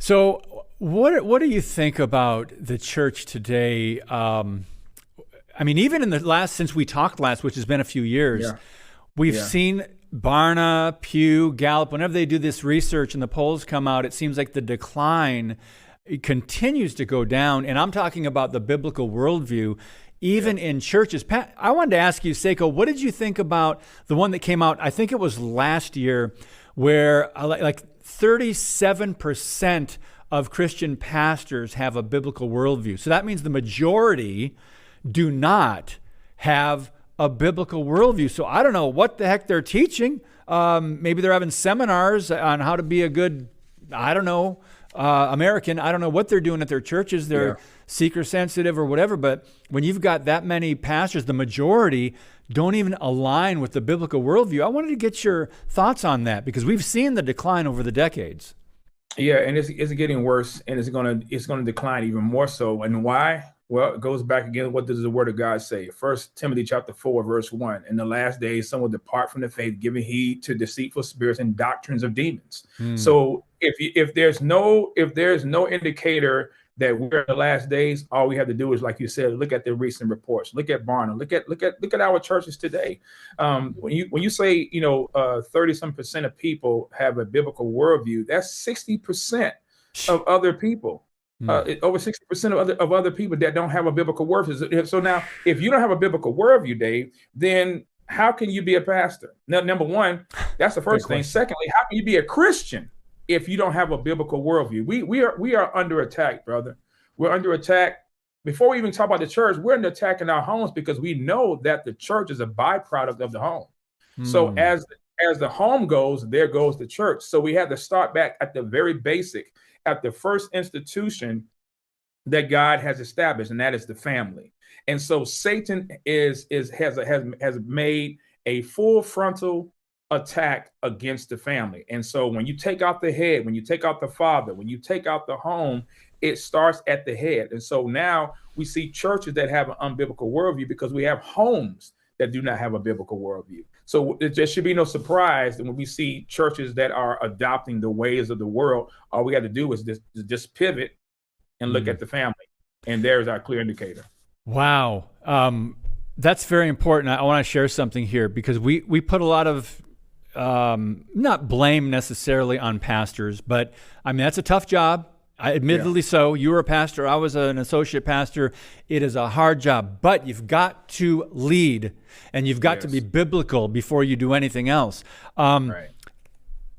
So what do you think about the church today? I mean, even in the last, since we talked last, which has been a few years, Yeah, we've yeah, seen Barna, Pew, Gallup, whenever they do this research and the polls come out, it seems like the decline it continues to go down. And I'm talking about the biblical worldview, yeah. even in churches. Pat, I wanted to ask you, Seiko, what did you think about the one that came out, I think it was last year, where like 37% of Christian pastors have a biblical worldview. So that means the majority do not have a biblical worldview. So I don't know what the heck they're teaching. Maybe they're having seminars on how to be a good, I don't know, American. I don't know what they're doing at their churches. Yeah. They're seeker sensitive or whatever. But when you've got that many pastors, the majority don't even align with the biblical worldview. I wanted to get your thoughts on that because we've seen the decline over the decades. Yeah, and it's getting worse, and it's gonna decline even more so. And why? Well, it goes back again. What does the Word of God say? First Timothy chapter 4, verse 1. In the last days, some will depart from the faith, giving heed to deceitful spirits and doctrines of demons. Hmm. So if there's no indicator that we're in the last days, all we have to do is, like you said, look at the recent reports, look at Barna, look at our churches today. When you say 30-some% of people have a biblical worldview, that's 60% of other people. Hmm. Over 60% of other people that don't have a biblical worldview. So now, if you don't have a biblical worldview, Dave, then how can you be a pastor? Now, number one, that's the Great first thing. question. Secondly, how can you be a Christian if you don't have a biblical worldview? We are under attack, brother. We're under attack. Before we even talk about the church, we're under attack in our homes because we know that the church is a byproduct of the home. So Hmm. as the home goes, there goes the church. So we have to start back at the very basic, at the first institution that God has established, and that is the family. And so Satan has made a full frontal attack against the family. And so when you take out the head, when you take out the father, when you take out the home, it starts at the head. And so now we see churches that have an unbiblical worldview because we have homes that do not have a biblical worldview. So there should be no surprise that when we see churches that are adopting the ways of the world, all we have to do is just pivot and look Hmm. at the family. And there's our clear indicator. Wow. That's very important. I want to share something here because we put a lot of, not blame necessarily on pastors, but I mean, that's a tough job. Yeah, Admittedly so. You were a pastor. I was an associate pastor. It is a hard job, but you've got to lead and you've got to be yes, biblical before you do anything else. right.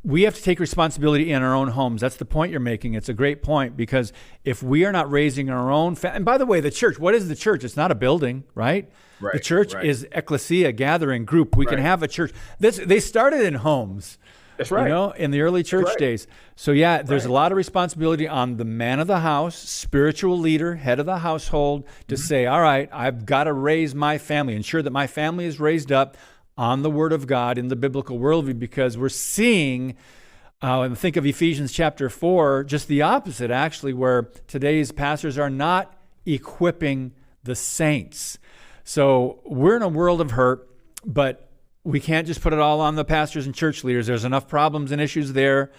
We have to take responsibility in our own homes. That's the point you're making. It's a great point because if we are not raising our own and by the way, the church, what is the church? It's not a building, right? The Right, church right, is ecclesia, gathering group. We can right. have a church. They started in homes, That's right. in the early That's church right. days. So yeah, there's a Right. lot of responsibility on the man of the house, spiritual leader, head of the household to Mhm. say, all right, I've got to raise my family, ensure that my family is raised up on the word of God in the biblical worldview because we're seeing and think of Ephesians chapter 4, just the opposite, actually, where today's pastors are not equipping the saints. So we're in a world of hurt, but we can't just put it all on the pastors and church leaders. There's enough problems and issues there.